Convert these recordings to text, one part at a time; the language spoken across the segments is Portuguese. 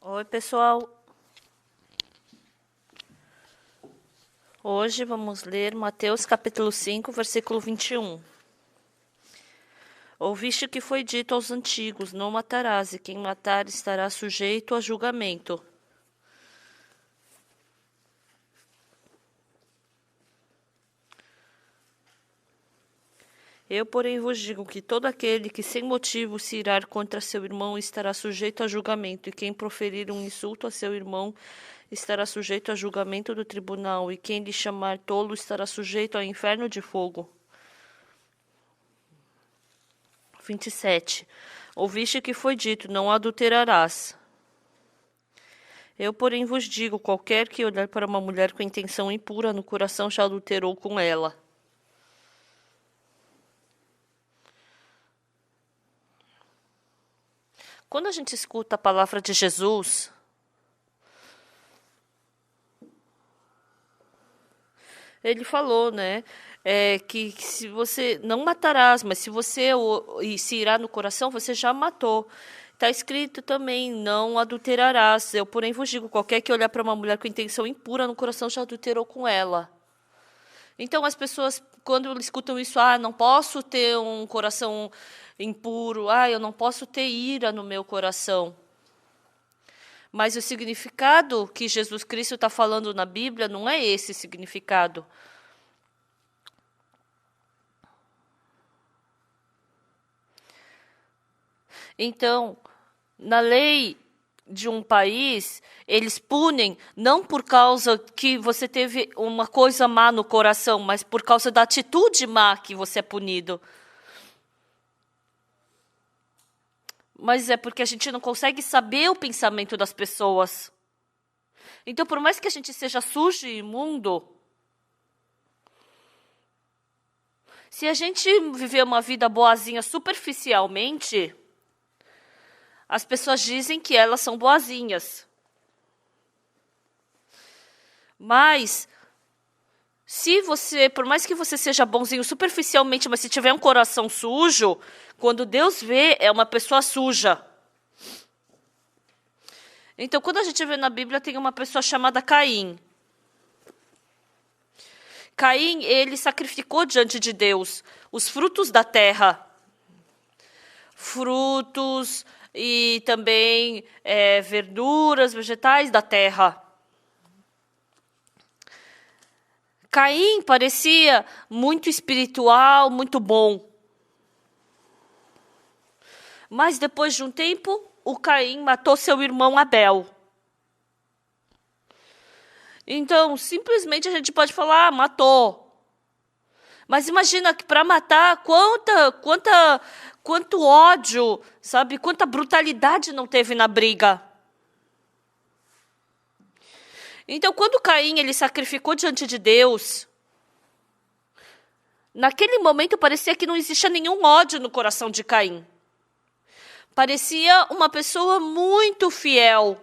Oi, pessoal. Hoje vamos ler Mateus capítulo 5, versículo 21. Ouviste que foi dito aos antigos, não matarás, e quem matar estará sujeito a julgamento. Eu, porém, vos digo que todo aquele que sem motivo se irar contra seu irmão estará sujeito a julgamento, e quem proferir um insulto a seu irmão estará sujeito a julgamento do tribunal, e quem lhe chamar tolo estará sujeito ao inferno de fogo. 27. Ouviste que foi dito, não adulterarás. Eu, porém, vos digo, qualquer que olhar para uma mulher com intenção impura no coração já adulterou com ela. Quando a gente escuta a palavra de Jesus, ele falou, né, que se você não matarás, mas se você se irá no coração, você já matou. Está escrito também, não adulterarás. Eu, porém, vos digo, qualquer que olhar para uma mulher com intenção impura no coração já adulterou com ela. Então, as pessoas, quando escutam isso, não posso ter um coração impuro, eu não posso ter ira no meu coração. Mas o significado que Jesus Cristo está falando na Bíblia não é esse significado. Então, na lei de um país, eles punem não por causa que você teve uma coisa má no coração, mas por causa da atitude má que você é punido. Mas é porque a gente não consegue saber o pensamento das pessoas. Então, por mais que a gente seja sujo e imundo, se a gente viver uma vida boazinha superficialmente, as pessoas dizem que elas são boazinhas. Mas, se você, por mais que você seja bonzinho superficialmente, mas se tiver um coração sujo, quando Deus vê, é uma pessoa suja. Então, quando a gente vê na Bíblia, tem uma pessoa chamada Caim. Caim, ele sacrificou diante de Deus os frutos da terra. Frutos e também verduras, vegetais da terra. Caim parecia muito espiritual, muito bom. Mas depois de um tempo, o Caim matou seu irmão Abel. Então, simplesmente a gente pode falar, matou. Mas imagina que para matar, quanto ódio, sabe? Quanta brutalidade não teve na briga. Então, quando Caim ele sacrificou diante de Deus, naquele momento parecia que não existia nenhum ódio no coração de Caim. Parecia uma pessoa muito fiel.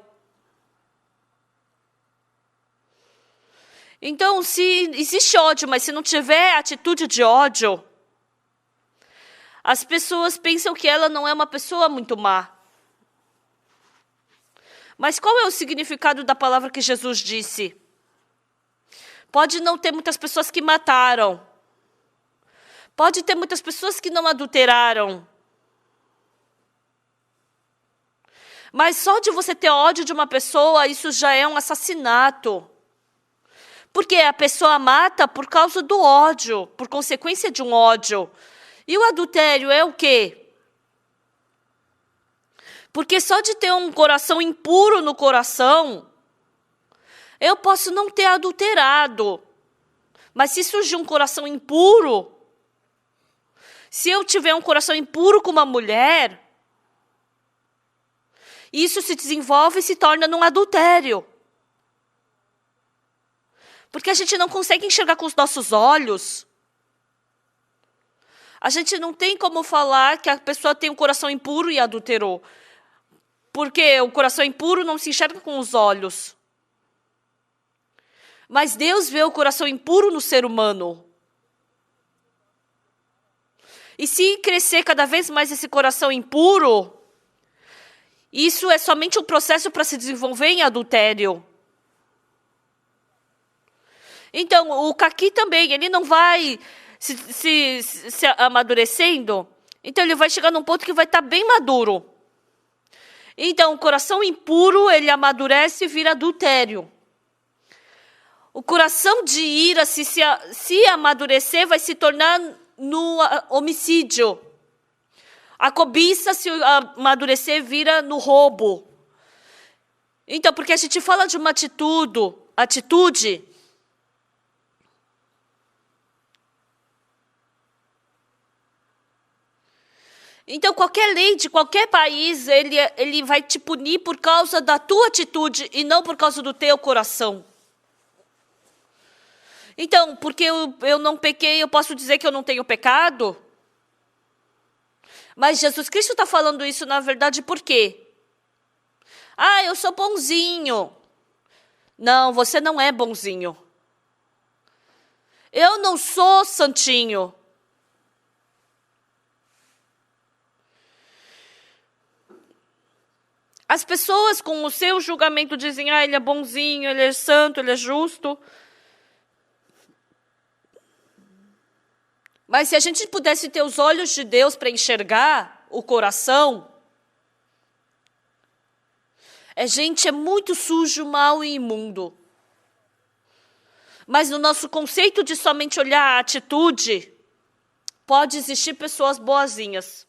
Então, se existe ódio, mas se não tiver atitude de ódio, as pessoas pensam que ela não é uma pessoa muito má. Mas qual é o significado da palavra que Jesus disse? Pode não ter muitas pessoas que mataram. Pode ter muitas pessoas que não adulteraram. Mas só de você ter ódio de uma pessoa, isso já é um assassinato. Porque a pessoa mata por causa do ódio, por consequência de um ódio. E o adultério é o quê? Porque só de ter um coração impuro no coração, eu posso não ter adulterado. Mas se surgir um coração impuro, se eu tiver um coração impuro com uma mulher, isso se desenvolve e se torna num adultério. Porque a gente não consegue enxergar com os nossos olhos. A gente não tem como falar que a pessoa tem um coração impuro e adulterou. Porque o coração impuro não se enxerga com os olhos. Mas Deus vê o coração impuro no ser humano. E se crescer cada vez mais esse coração impuro, Isso é somente um processo para se desenvolver em adultério. Então, o caqui também, ele não vai se amadurecendo. Então, ele vai chegar num ponto que vai estar bem maduro. Então, o coração impuro, ele amadurece e vira adultério. O coração de ira, se amadurecer, vai se tornar no homicídio. A cobiça, se amadurecer, vira no roubo. Então, porque a gente fala de uma atitude. Então, qualquer lei de qualquer país, ele vai te punir por causa da tua atitude e não por causa do teu coração. Então, porque eu não pequei, eu posso dizer que eu não tenho pecado? Mas Jesus Cristo está falando isso, na verdade, por quê? Ah, eu sou bonzinho. Não, você não é bonzinho. Eu não sou santinho. As pessoas com o seu julgamento dizem, ah, ele é bonzinho, ele é santo, ele é justo. Mas se a gente pudesse ter os olhos de Deus para enxergar o coração, gente, é muito sujo, mau e imundo. Mas no nosso conceito de somente olhar a atitude, pode existir pessoas boazinhas.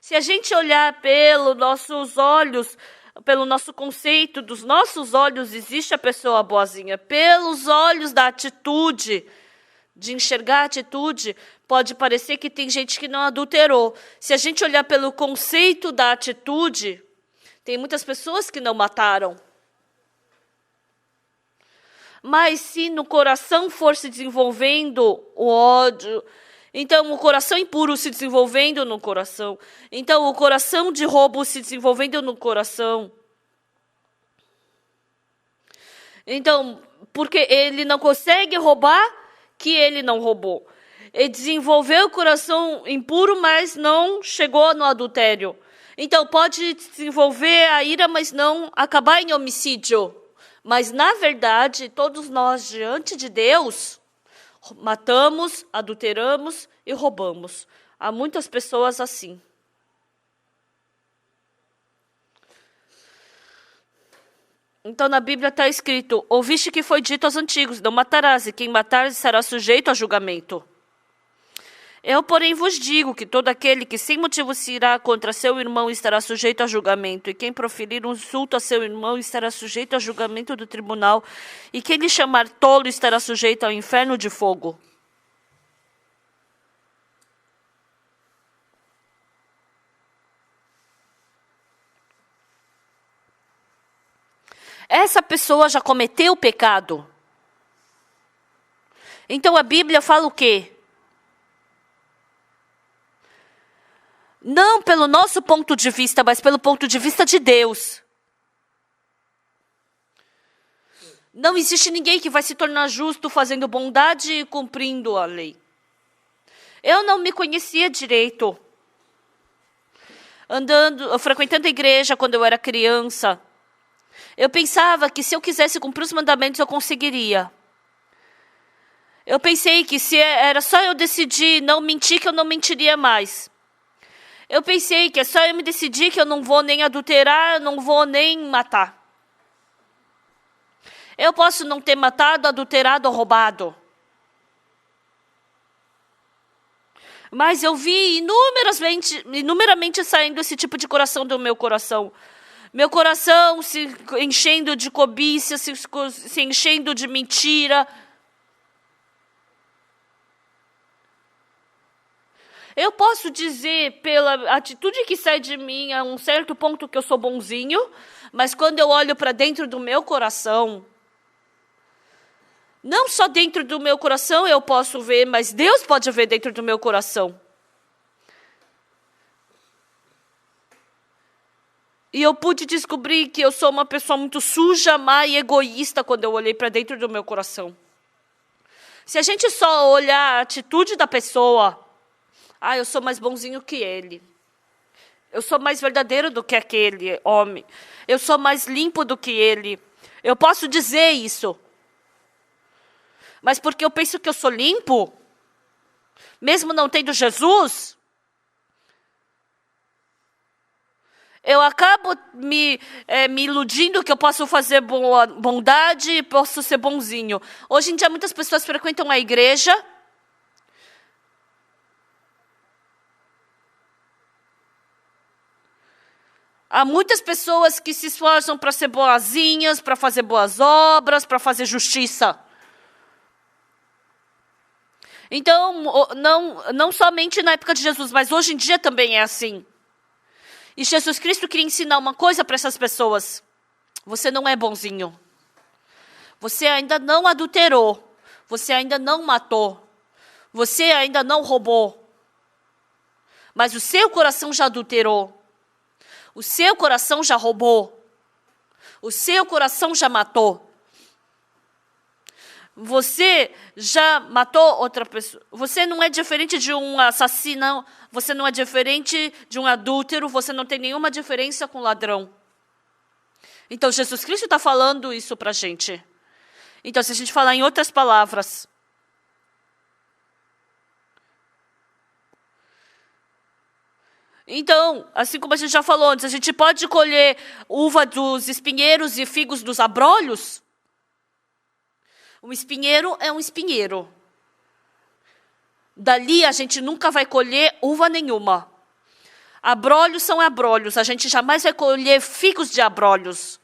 Se a gente olhar pelos nossos olhos, pelo nosso conceito dos nossos olhos, existe a pessoa boazinha. Pelos olhos da atitude, de enxergar a atitude, pode parecer que tem gente que não adulterou. Se a gente olhar pelo conceito da atitude, tem muitas pessoas que não mataram. Mas se no coração for se desenvolvendo o ódio, então o coração impuro se desenvolvendo no coração, então o coração de roubo se desenvolvendo no coração. Então, porque ele não consegue roubar, que ele não roubou. Ele desenvolveu o coração impuro, mas não chegou no adultério. Então, pode desenvolver a ira, mas não acabar em homicídio. Mas, na verdade, todos nós, diante de Deus, matamos, adulteramos e roubamos. Há muitas pessoas assim. Então, na Bíblia está escrito, ouviste que foi dito aos antigos, não matarás, e quem matar será sujeito a julgamento. Eu, porém, vos digo que todo aquele que sem motivo se irá contra seu irmão estará sujeito a julgamento, e quem proferir um insulto a seu irmão estará sujeito a julgamento do tribunal, e quem lhe chamar tolo estará sujeito ao inferno de fogo. Essa pessoa já cometeu o pecado. Então a Bíblia fala o quê? Não pelo nosso ponto de vista, mas pelo ponto de vista de Deus. Não existe ninguém que vai se tornar justo fazendo bondade e cumprindo a lei. Eu não me conhecia direito. Frequentando a igreja quando eu era criança, eu pensava que se eu quisesse cumprir os mandamentos, eu conseguiria. Eu pensei que se era só eu decidir não mentir, que eu não mentiria mais. Eu pensei que é só eu me decidir que eu não vou nem adulterar, eu não vou nem matar. Eu posso não ter matado, adulterado ou roubado. Mas eu vi inumeramente saindo esse tipo de coração do meu coração. Meu coração se enchendo de cobiça, se enchendo de mentira. Eu posso dizer, pela atitude que sai de mim, a um certo ponto que eu sou bonzinho, mas quando eu olho para dentro do meu coração, não só dentro do meu coração eu posso ver, mas Deus pode ver dentro do meu coração. E eu pude descobrir que eu sou uma pessoa muito suja, má e egoísta quando eu olhei para dentro do meu coração. Se a gente só olhar a atitude da pessoa, eu sou mais bonzinho que ele. Eu sou mais verdadeiro do que aquele homem. Eu sou mais limpo do que ele. Eu posso dizer isso. Mas porque eu penso que eu sou limpo, mesmo não tendo Jesus, eu acabo me iludindo que eu posso fazer bondade e posso ser bonzinho. Hoje em dia, muitas pessoas frequentam a igreja. Há muitas pessoas que se esforçam para ser boazinhas, para fazer boas obras, para fazer justiça. Então, não somente na época de Jesus, mas hoje em dia também é assim. E Jesus Cristo queria ensinar uma coisa para essas pessoas. Você não é bonzinho. Você ainda não adulterou. Você ainda não matou. Você ainda não roubou. Mas o seu coração já adulterou. O seu coração já roubou. O seu coração já matou. Você já matou outra pessoa. Você não é diferente de um assassino. Você não é diferente de um adúltero. Você não tem nenhuma diferença com ladrão. Então, Jesus Cristo está falando isso para a gente. Então, se a gente falar em outras palavras, então, assim como a gente já falou antes, a gente pode colher uva dos espinheiros e figos dos abrolhos? Um espinheiro é um espinheiro. Dali a gente nunca vai colher uva nenhuma. Abrolhos são abrolhos, a gente jamais vai colher figos de abrolhos.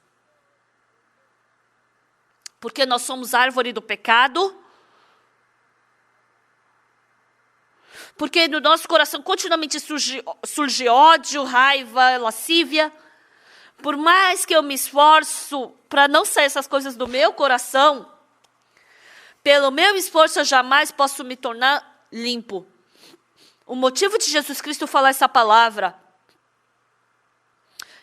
Porque nós somos árvore do pecado. Porque no nosso coração continuamente surge ódio, raiva, lascívia. Por mais que eu me esforço para não sair essas coisas do meu coração, pelo meu esforço eu jamais posso me tornar limpo. O motivo de Jesus Cristo falar essa palavra,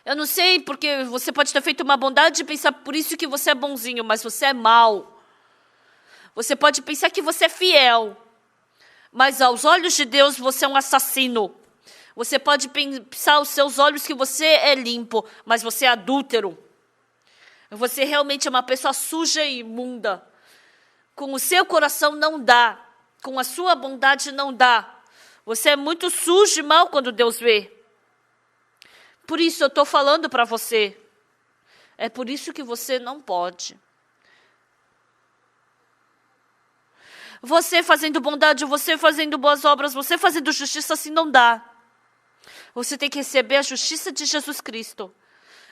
eu não sei, porque você pode ter feito uma bondade e pensar por isso que você é bonzinho, mas você é mau. Você pode pensar que você é fiel, mas aos olhos de Deus você é um assassino. Você pode pensar aos seus olhos que você é limpo, mas você é adúltero. Você realmente é uma pessoa suja e imunda. Com o seu coração não dá. Com a sua bondade não dá. Você é muito sujo e mau quando Deus vê. Por isso eu estou falando para você. É por isso que você não pode. Você fazendo bondade, você fazendo boas obras, você fazendo justiça, assim não dá. Você tem que receber a justiça de Jesus Cristo.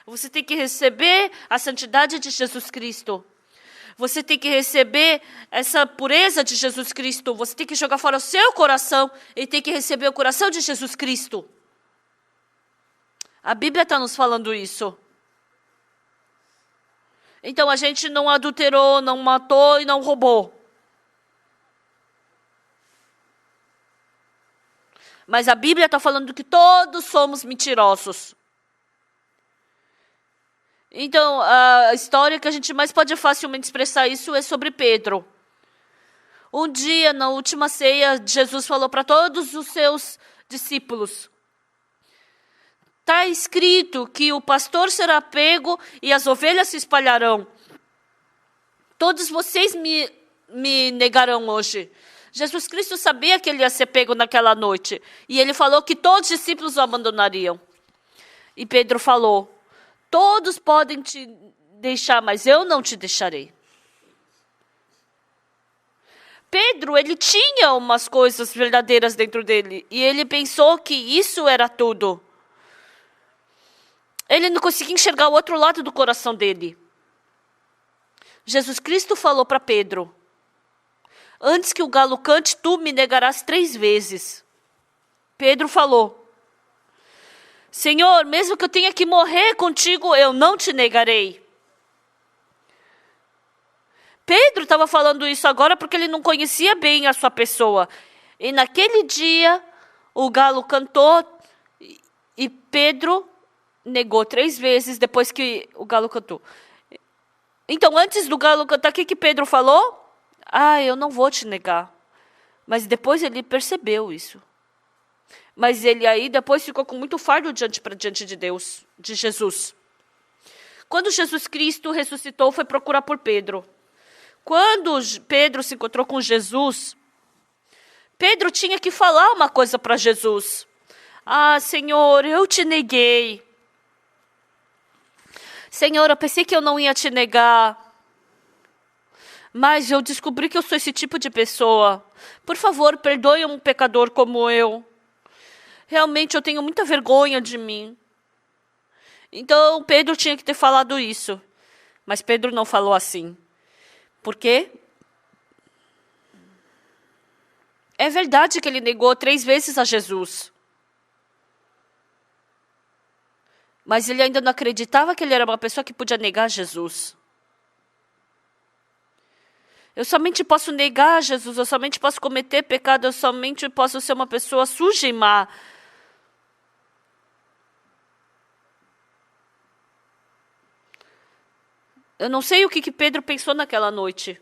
Você tem que receber a santidade de Jesus Cristo. Você tem que receber essa pureza de Jesus Cristo. Você tem que jogar fora o seu coração e tem que receber o coração de Jesus Cristo. A Bíblia está nos falando isso. Então a gente não adulterou, não matou e não roubou. Mas a Bíblia está falando que todos somos mentirosos. Então, a história que a gente mais pode facilmente expressar isso é sobre Pedro. Um dia, na última ceia, Jesus falou para todos os seus discípulos: está escrito que o pastor será pego e as ovelhas se espalharão. Todos vocês me negarão hoje. Jesus Cristo sabia que ele ia ser pego naquela noite. E ele falou que todos os discípulos o abandonariam. E Pedro falou: todos podem te deixar, mas eu não te deixarei. Pedro, ele tinha umas coisas verdadeiras dentro dele. E ele pensou que isso era tudo. Ele não conseguia enxergar o outro lado do coração dele. Jesus Cristo falou para Pedro: antes que o galo cante, tu me negarás 3 vezes. Pedro falou: Senhor, mesmo que eu tenha que morrer contigo, eu não te negarei. Pedro estava falando isso agora porque ele não conhecia bem a sua pessoa. E naquele dia, o galo cantou e Pedro negou 3 vezes depois que o galo cantou. Então, antes do galo cantar, o que Pedro falou? Eu não vou te negar. Mas depois ele percebeu isso. Mas ele aí depois ficou com muito fardo diante de Deus, de Jesus. Quando Jesus Cristo ressuscitou, foi procurar por Pedro. Quando Pedro se encontrou com Jesus, Pedro tinha que falar uma coisa para Jesus. Ah, Senhor, eu te neguei. Senhor, eu pensei que eu não ia te negar. Mas eu descobri que eu sou esse tipo de pessoa. Por favor, perdoe um pecador como eu. Realmente eu tenho muita vergonha de mim. Então Pedro tinha que ter falado isso. Mas Pedro não falou assim. Por quê? É verdade que ele negou 3 vezes a Jesus. Mas ele ainda não acreditava que ele era uma pessoa que podia negar Jesus. Eu somente posso negar Jesus, eu somente posso cometer pecado, eu somente posso ser uma pessoa suja e má. Eu não sei o que Pedro pensou naquela noite.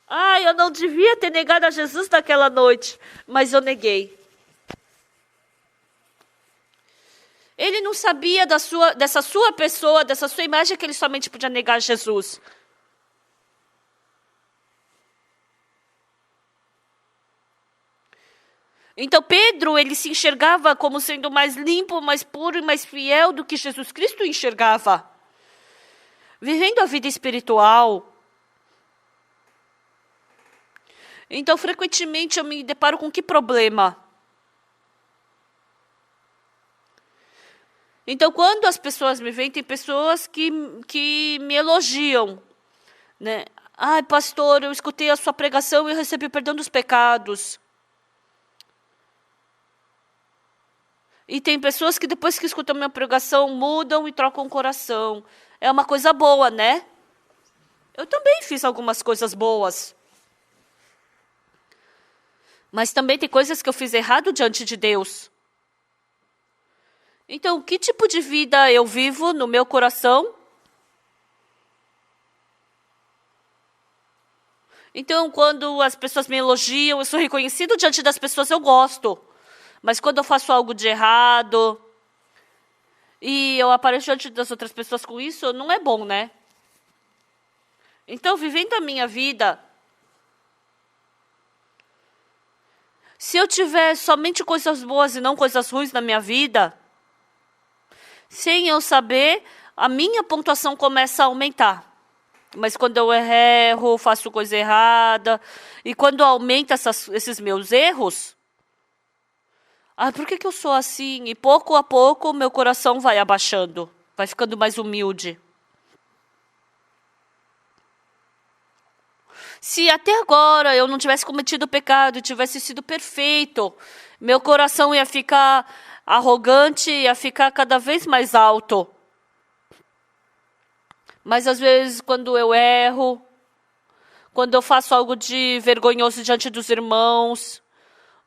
Ah, eu não devia ter negado a Jesus naquela noite, mas eu neguei. Ele não sabia dessa sua pessoa, dessa sua imagem, que ele somente podia negar Jesus. Então Pedro, ele se enxergava como sendo mais limpo, mais puro e mais fiel do que Jesus Cristo enxergava. Vivendo a vida espiritual. Então, frequentemente, eu me deparo com que problema? Então, quando as pessoas me veem, tem pessoas que me elogiam, né? Ai, pastor, eu escutei a sua pregação e eu recebi perdão dos pecados. E tem pessoas que depois que escutam minha pregação, mudam e trocam o coração. É uma coisa boa, né? Eu também fiz algumas coisas boas. Mas também tem coisas que eu fiz errado diante de Deus. Então, que tipo de vida eu vivo no meu coração? Então, quando as pessoas me elogiam, eu sou reconhecido diante das pessoas, eu gosto. Mas quando eu faço algo de errado e eu apareço diante das outras pessoas com isso, não é bom, né? Então, vivendo a minha vida, se eu tiver somente coisas boas e não coisas ruins na minha vida, sem eu saber, a minha pontuação começa a aumentar. Mas quando eu erro, faço coisa errada, e quando aumenta esses meus erros, por que eu sou assim? E pouco a pouco meu coração vai abaixando, vai ficando mais humilde. Se até agora eu não tivesse cometido pecado, tivesse sido perfeito, meu coração ia ficar arrogante, ia ficar cada vez mais alto. Mas às vezes quando eu erro, quando eu faço algo de vergonhoso diante dos irmãos,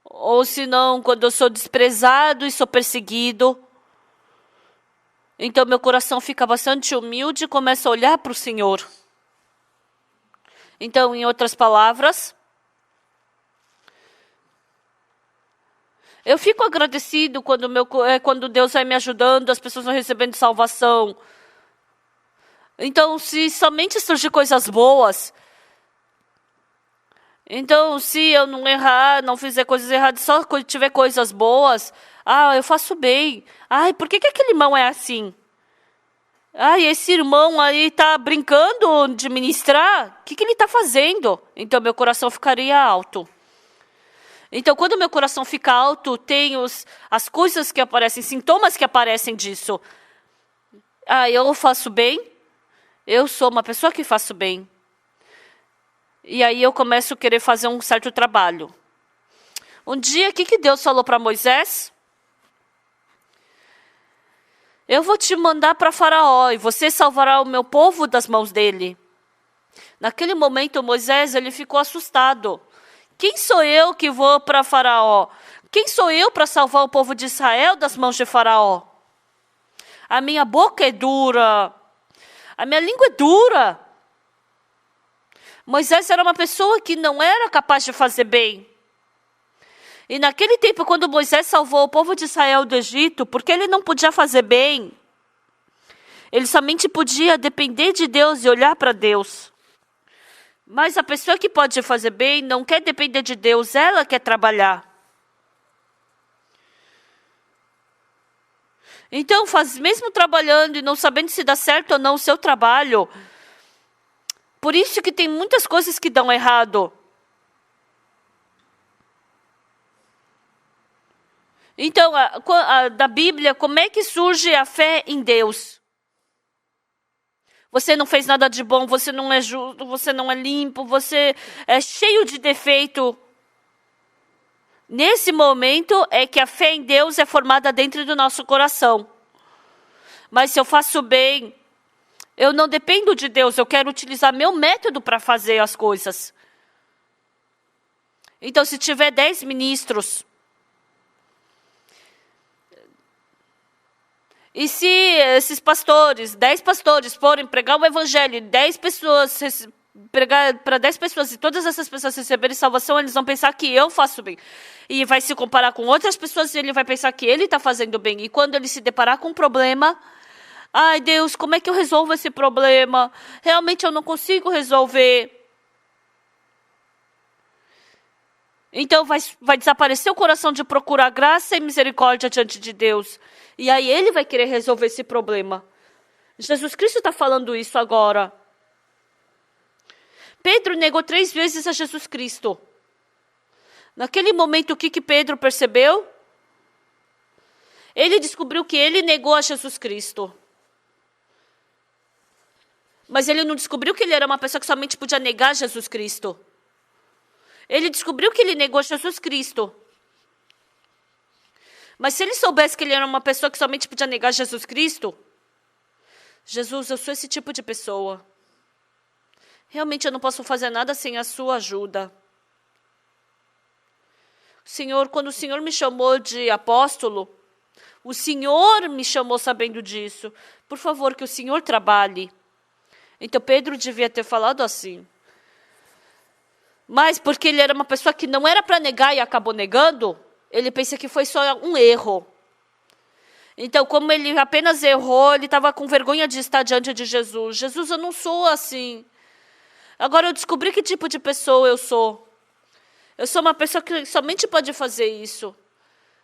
ou se não, quando eu sou desprezado e sou perseguido, então meu coração fica bastante humilde e começa a olhar para o Senhor. Então, em outras palavras, eu fico agradecido quando Deus vai me ajudando, as pessoas vão recebendo salvação. Então, se somente surgir coisas boas, então, se eu não errar, não fizer coisas erradas, só quando tiver coisas boas, eu faço bem. Por que aquele irmão é assim? Esse irmão aí está brincando de ministrar? O que ele está fazendo? Então, meu coração ficaria alto. Então, quando meu coração fica alto, tem as coisas que aparecem, sintomas que aparecem disso. Eu faço bem? Eu sou uma pessoa que faço bem. E aí eu começo a querer fazer um certo trabalho. Um dia, o que Deus falou para Moisés? Eu vou te mandar para Faraó e você salvará o meu povo das mãos dele. Naquele momento, Moisés ele ficou assustado. Quem sou eu que vou para Faraó? Quem sou eu para salvar o povo de Israel das mãos de Faraó? A minha boca é dura. A minha língua é dura. Moisés era uma pessoa que não era capaz de fazer bem. E naquele tempo, quando Moisés salvou o povo de Israel do Egito, porque ele não podia fazer bem, ele somente podia depender de Deus e olhar para Deus. Mas a pessoa que pode fazer bem não quer depender de Deus, ela quer trabalhar. Então, mesmo trabalhando e não sabendo se dá certo ou não o seu trabalho, por isso que tem muitas coisas que dão errado. Então, da Bíblia, como é que surge a fé em Deus? Você não fez nada de bom, você não é justo, você não é limpo, você é cheio de defeito. Nesse momento é que a fé em Deus é formada dentro do nosso coração. Mas se eu faço bem, eu não dependo de Deus, eu quero utilizar meu método para fazer as coisas. Então, se tiver 10 ministros, e se esses pastores, 10 pastores forem pregar o evangelho, 10 pessoas pregar para 10 pessoas e todas essas pessoas receberem salvação, eles vão pensar que eu faço bem. E vai se comparar com outras pessoas e ele vai pensar que ele está fazendo bem. E quando ele se deparar com um problema, ai Deus, como é que eu resolvo esse problema? Realmente eu não consigo resolver. Então vai desaparecer o coração de procurar graça e misericórdia diante de Deus. E aí ele vai querer resolver esse problema. Jesus Cristo está falando isso agora. Pedro negou 3 vezes a Jesus Cristo. Naquele momento, o que Pedro percebeu? Ele descobriu que ele negou a Jesus Cristo. Mas ele não descobriu que ele era uma pessoa que somente podia negar Jesus Cristo. Ele descobriu que ele negou Jesus Cristo. Mas se ele soubesse que ele era uma pessoa que somente podia negar Jesus Cristo, Jesus, eu sou esse tipo de pessoa. Realmente eu não posso fazer nada sem a sua ajuda. Senhor, quando o Senhor me chamou de apóstolo, o Senhor me chamou sabendo disso. Por favor, que o Senhor trabalhe. Então Pedro devia ter falado assim. Mas porque ele era uma pessoa que não era para negar e acabou negando, ele pensa que foi só um erro. Então, como ele apenas errou, ele estava com vergonha de estar diante de Jesus. Jesus, eu não sou assim. Agora eu descobri que tipo de pessoa eu sou. Eu sou uma pessoa que somente pode fazer isso.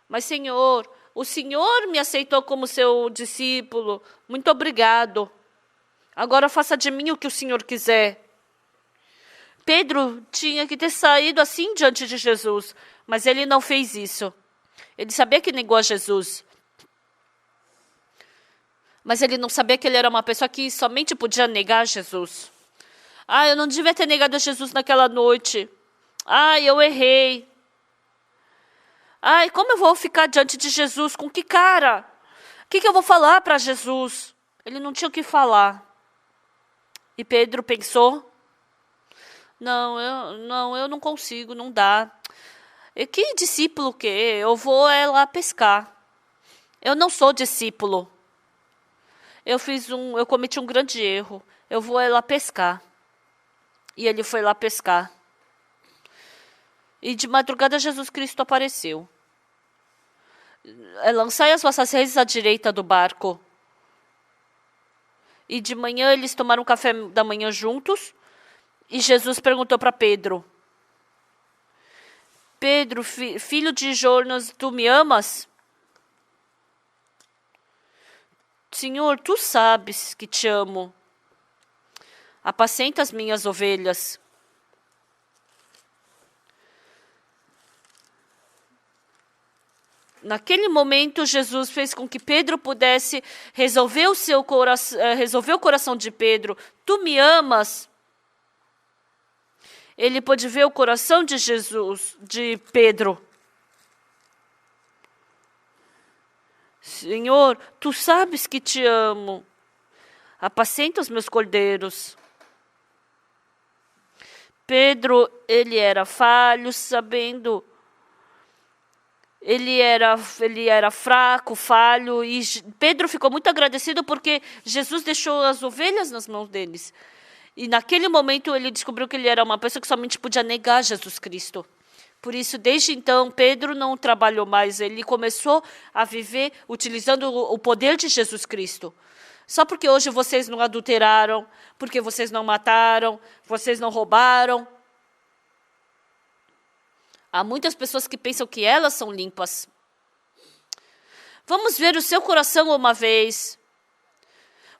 Mas, Senhor, o Senhor me aceitou como seu discípulo. Muito obrigado. Agora faça de mim o que o Senhor quiser. Pedro tinha que ter saído assim diante de Jesus, mas ele não fez isso. Ele sabia que negou a Jesus. Mas ele não sabia que ele era uma pessoa que somente podia negar Jesus. Ah, eu não devia ter negado a Jesus naquela noite. Ah, eu errei. Ai, como eu vou ficar diante de Jesus? Com que cara? O que eu vou falar para Jesus? Ele não tinha o que falar. E Pedro pensou, não, eu não consigo, não dá. E que discípulo que? Eu vou lá pescar. Eu não sou discípulo. Eu cometi um grande erro. Eu vou lá pescar. E ele foi lá pescar. E de madrugada Jesus Cristo apareceu. Lançai as vossas redes à direita do barco. E de manhã eles tomaram café da manhã juntos. E Jesus perguntou para Pedro. Pedro, filho de Jonas, tu me amas? Senhor, tu sabes que te amo. Apacenta as minhas ovelhas. Naquele momento, Jesus fez com que Pedro pudesse resolver o coração de Pedro. Tu me amas? Ele pôde ver o coração de Jesus, de Pedro. Senhor, tu sabes que te amo. Apacenta os meus cordeiros. Pedro, ele era falho, sabendo. Ele era fraco, falho. E Pedro ficou muito agradecido porque Jesus deixou as ovelhas nas mãos deles. E naquele momento ele descobriu que ele era uma pessoa que somente podia negar Jesus Cristo. Por isso, desde então, Pedro não trabalhou mais. Ele começou a viver utilizando o poder de Jesus Cristo. Só porque hoje vocês não adulteraram, porque vocês não mataram, vocês não roubaram. Há muitas pessoas que pensam que elas são limpas. Vamos ver o seu coração uma vez.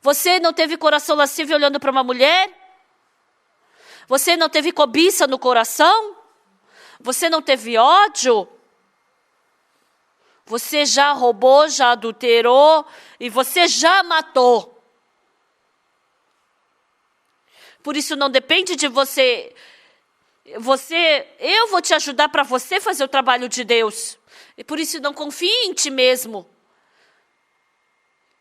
Você não teve coração lascivo olhando para uma mulher? Você não teve cobiça no coração? Você não teve ódio? Você já roubou, já adulterou e você já matou. Por isso não depende de você. Eu vou te ajudar para você fazer o trabalho de Deus. E por isso não confie em ti mesmo.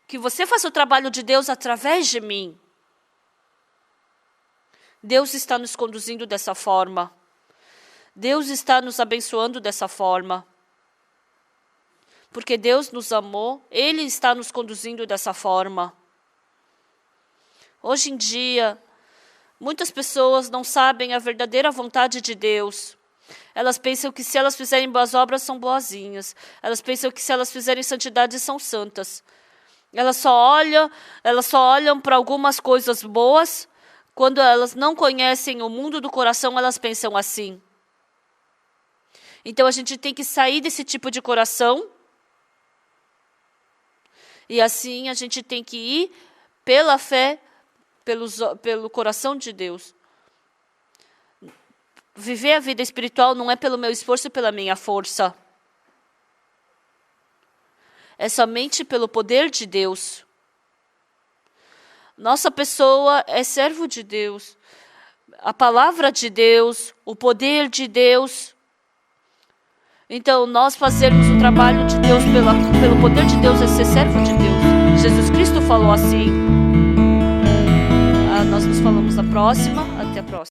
Que você faça o trabalho de Deus através de mim. Deus está nos conduzindo dessa forma. Deus está nos abençoando dessa forma. Porque Deus nos amou, Ele está nos conduzindo dessa forma. Hoje em dia, muitas pessoas não sabem a verdadeira vontade de Deus. Elas pensam que se elas fizerem boas obras, são boazinhas. Elas pensam que se elas fizerem santidade, são santas. Elas só olham para algumas coisas boas. Quando elas não conhecem o mundo do coração, elas pensam assim. Então a gente tem que sair desse tipo de coração. E assim a gente tem que ir pela fé, pelo coração de Deus. Viver a vida espiritual não é pelo meu esforço e pela minha força. É somente pelo poder de Deus. Nossa pessoa é servo de Deus. A palavra de Deus, o poder de Deus. Então, nós fazermos o trabalho de Deus pelo poder de Deus é ser servo de Deus. Jesus Cristo falou assim. Nós nos falamos na próxima. Até a próxima.